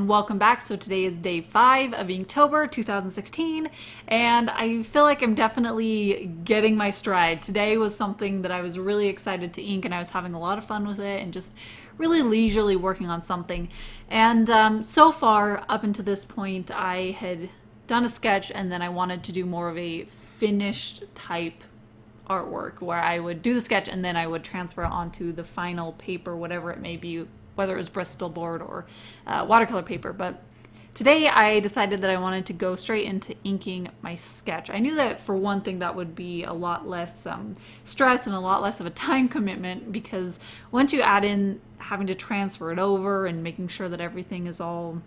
and welcome back. So today is day 5 of Inktober 2016, and I feel like I'm definitely getting my stride. Today was something that I was really excited to ink, and I was having a lot of fun with it and just really leisurely working on something. And so far, up until this point, I had done a sketch, and then I wanted to do more of a finished type artwork where I would do the sketch and then I would transfer it onto the final paper, whatever it may be, whether it was Bristol board or watercolor paper. But today I decided that I wanted to go straight into inking my sketch. I knew that for one thing that would be a lot less stress and a lot less of a time commitment, because once you add in having to transfer it over and making sure that everything is all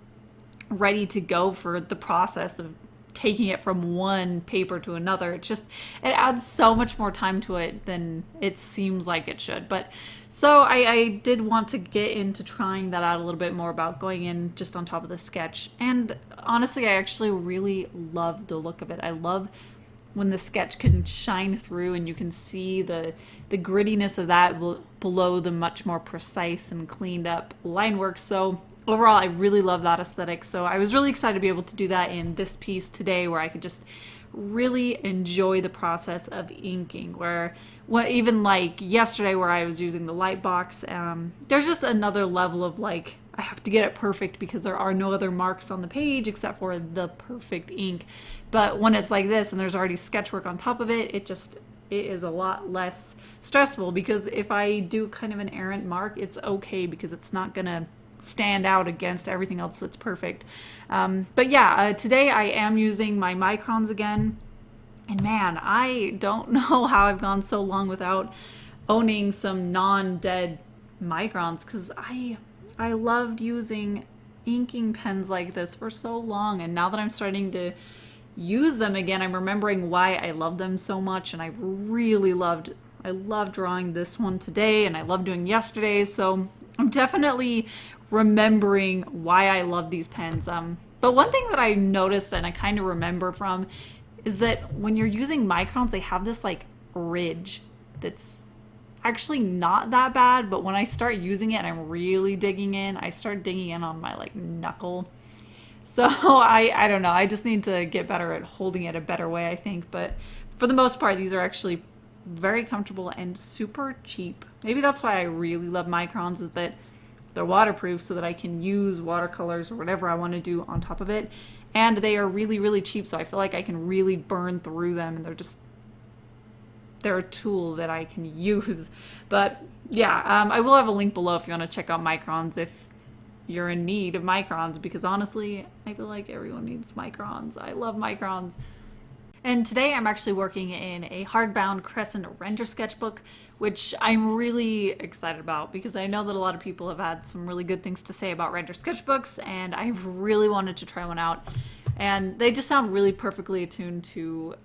ready to go for the process of taking it from one paper to another, it adds so much more time to it than it seems like it should. But so I did want to get into trying that out a little bit more, about going in just on top of the sketch. And honestly, I actually really love the look of it. I love when the sketch can shine through and you can see the grittiness of that below the much more precise and cleaned up line work. So overall, I really love that aesthetic. So I was really excited to be able to do that in this piece today, where I could just really enjoy the process of inking. Even like yesterday where I was using the light box, there's just another level of like, I have to get it perfect because there are no other marks on the page except for the perfect ink. But when it's like this and there's already sketchwork on top of it, it is a lot less stressful, because if I do kind of an errant mark, it's okay because it's not gonna stand out against everything else that's perfect. But yeah, today I am using my microns again. And man, I don't know how I've gone so long without owning some non-dead microns, because I loved using inking pens like this for so long, and now that I'm starting to use them again, I'm remembering why I love them so much. And I love drawing this one today, and I love doing yesterday's, so I'm definitely remembering why I love these pens. But one thing that I noticed and I kind of remember from is that when you're using microns, they have this like ridge that's actually not that bad, but when I start using it and I'm really digging in, I start digging in on my like knuckle. So I don't know, I just need to get better at holding it a better way, I think. But for the most part, these are actually very comfortable and super cheap. Maybe that's why I really love microns, is that they're waterproof, so that I can use watercolors or whatever I want to do on top of it. And they are really, really cheap, so I feel like I can really burn through them, and they're a tool that I can use. But yeah, I will have a link below if you want to check out microns if you're in need of microns, because honestly, I feel like everyone needs microns. I love microns. And today I'm actually working in a hardbound crescent Rendr sketchbook, which I'm really excited about, because I know that a lot of people have had some really good things to say about Rendr sketchbooks, and I've really wanted to try one out. And they just sound really perfectly attuned to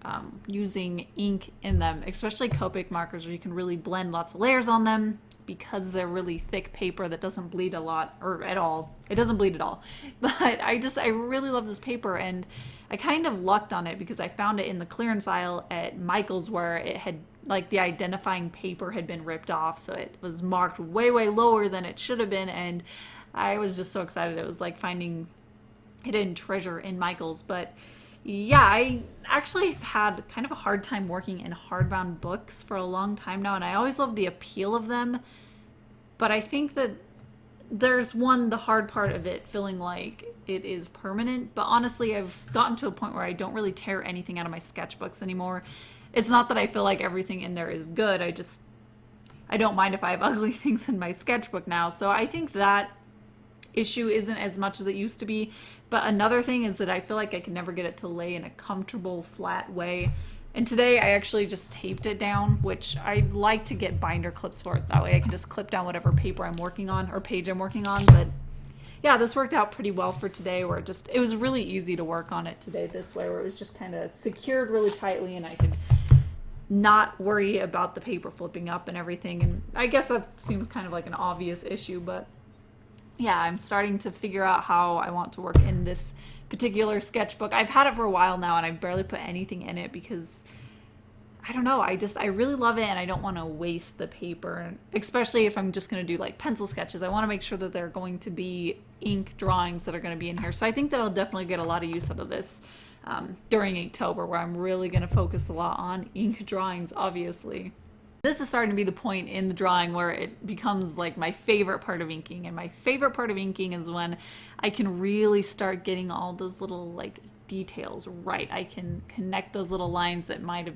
using ink in them, especially Copic markers, where you can really blend lots of layers on them, because they're really thick paper that doesn't bleed a lot, or at all. It doesn't bleed at all. But I really love this paper, and I kind of lucked on it because I found it in the clearance aisle at Michael's, where it had, like, the identifying paper had been ripped off, so it was marked way, way lower than it should have been, and I was just so excited. It was like finding hidden treasure in Michael's. But yeah, I actually have had kind of a hard time working in hardbound books for a long time now, and I always love the appeal of them, but I think that there's the hard part of it feeling like it is permanent. But honestly, I've gotten to a point where I don't really tear anything out of my sketchbooks anymore. It's not that I feel like everything in there is good, I don't mind if I have ugly things in my sketchbook now. So I think that issue isn't as much as it used to be. But another thing is that I feel like I can never get it to lay in a comfortable, flat way. And today I actually just taped it down, which I'd like to get binder clips for it. That way I can just clip down whatever paper I'm working on, or page I'm working on. But yeah, this worked out pretty well for today, where it was really easy to work on it today this way, where it was just kind of secured really tightly, and I could not worry about the paper flipping up and everything. And I guess that seems kind of like an obvious issue, but yeah, I'm starting to figure out how I want to work in this particular sketchbook. I've had it for a while now, and I barely put anything in it because I don't know, I really love it, and I don't want to waste the paper, especially if I'm just going to do like pencil sketches. I want to make sure that they're going to be ink drawings that are going to be in here. So I think that I'll definitely get a lot of use out of this during Inktober, where I'm really going to focus a lot on ink drawings, obviously. This is starting to be the point in the drawing where it becomes like my favorite part of inking. And my favorite part of inking is when I can really start getting all those little like details right. I can connect those little lines that might have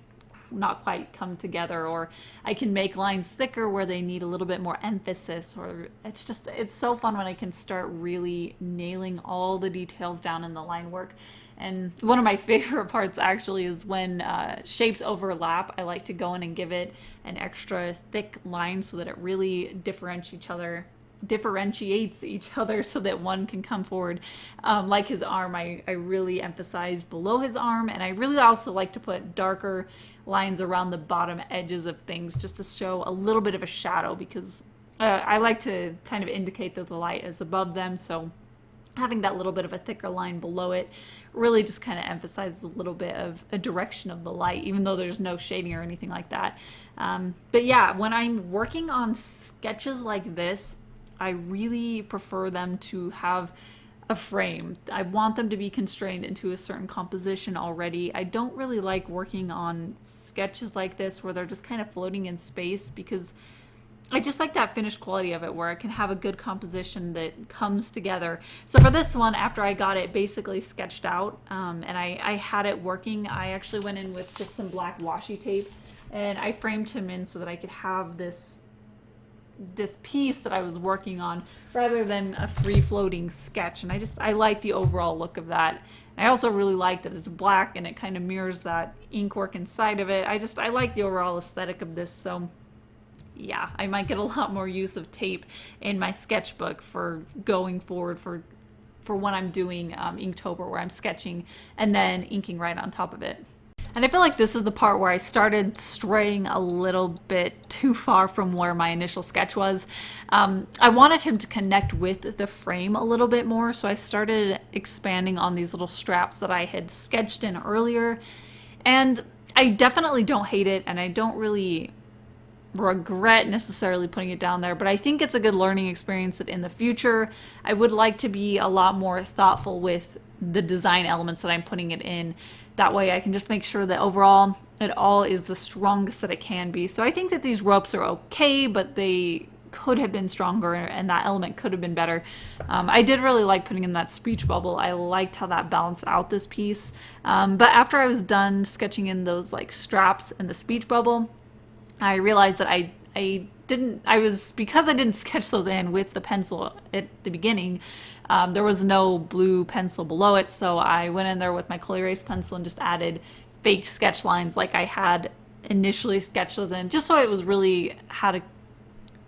not quite come together, or I can make lines thicker where they need a little bit more emphasis, or it's so fun when I can start really nailing all the details down in the line work. And one of my favorite parts actually is when shapes overlap. I like to go in and give it an extra thick line so that it really differentiates each other so that one can come forward. Like his arm, I really emphasize below his arm, and I really also like to put darker lines around the bottom edges of things just to show a little bit of a shadow, because I like to kind of indicate that the light is above them, so having that little bit of a thicker line below it really just kind of emphasizes a little bit of a direction of the light, even though there's no shading or anything like that. But yeah, when I'm working on sketches like this, I really prefer them to have a frame. I want them to be constrained into a certain composition already. I don't really like working on sketches like this where they're just kind of floating in space, because I just like that finished quality of it where I can have a good composition that comes together. So for this one, after I got it basically sketched out and I had it working, I actually went in with just some black washi tape and I framed him in so that I could have this piece that I was working on rather than a free-floating sketch. And I like the overall look of that. I also really like that it's black and it kind of mirrors that ink work inside of it. I like the overall aesthetic of this, so yeah, I might get a lot more use of tape in my sketchbook for going forward for when I'm doing Inktober, where I'm sketching and then inking right on top of it. And I feel like this is the part where I started straying a little bit too far from where my initial sketch was. I wanted him to connect with the frame a little bit more, so I started expanding on these little straps that I had sketched in earlier. And I definitely don't hate it, and I don't really regret necessarily putting it down there, but I think it's a good learning experience that in the future I would like to be a lot more thoughtful with the design elements that I'm putting it in. That way I can just make sure that overall it all is the strongest that it can be. So I think that these ropes are okay, but they could have been stronger and that element could have been better. I did really like putting in that speech bubble. I liked how that balanced out this piece. But after I was done sketching in those like straps and the speech bubble, I realized that because I didn't sketch those in with the pencil at the beginning, there was no blue pencil below it, so I went in there with my Color Erase pencil and just added fake sketch lines like I had initially sketched those in, just so it was really had a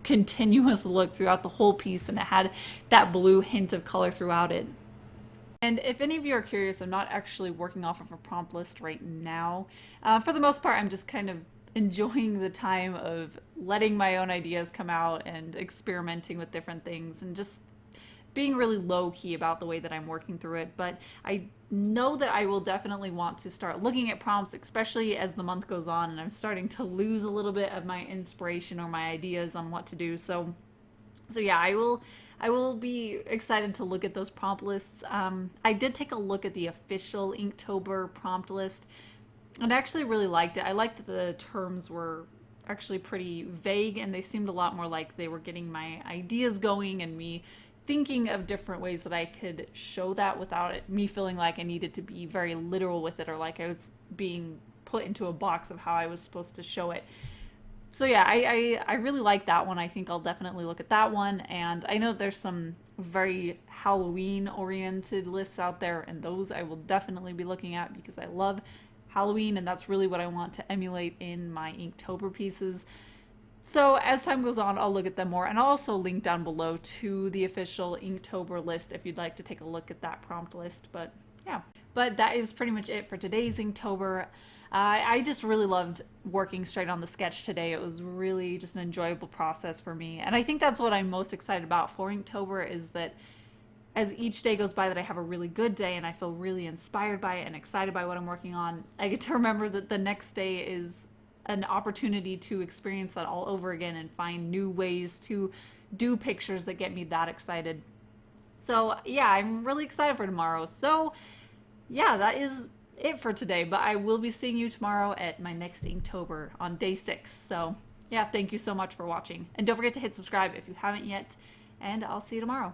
continuous look throughout the whole piece and it had that blue hint of color throughout it. And if any of you are curious, I'm not actually working off of a prompt list right now. For the most part, I'm just kind of enjoying the time of letting my own ideas come out and experimenting with different things and just being really low-key about the way that I'm working through it. But I know that I will definitely want to start looking at prompts, especially as the month goes on and I'm starting to lose a little bit of my inspiration or my ideas on what to do. So yeah, I will be excited to look at those prompt lists. I did take a look at the official Inktober prompt list, and I actually really liked it. I liked that the terms were actually pretty vague, and they seemed a lot more like they were getting my ideas going and me thinking of different ways that I could show that without me feeling like I needed to be very literal with it, or like I was being put into a box of how I was supposed to show it. So yeah, I really like that one. I think I'll definitely look at that one. And I know there's some very Halloween oriented lists out there, and those I will definitely be looking at because I love Halloween, and that's really what I want to emulate in my Inktober pieces. So as time goes on, I'll look at them more, and I'll also link down below to the official Inktober list if you'd like to take a look at that prompt list. But yeah, but that is pretty much it for today's Inktober. I just really loved working straight on the sketch today. It was really just an enjoyable process for me, and I think that's what I'm most excited about for Inktober, is that as each day goes by that I have a really good day and I feel really inspired by it and excited by what I'm working on, I get to remember that the next day is an opportunity to experience that all over again and find new ways to do pictures that get me that excited. So yeah, I'm really excited for tomorrow. So yeah, that is it for today, but I will be seeing you tomorrow at my next Inktober on day 6. So yeah, thank you so much for watching. And don't forget to hit subscribe if you haven't yet, and I'll see you tomorrow.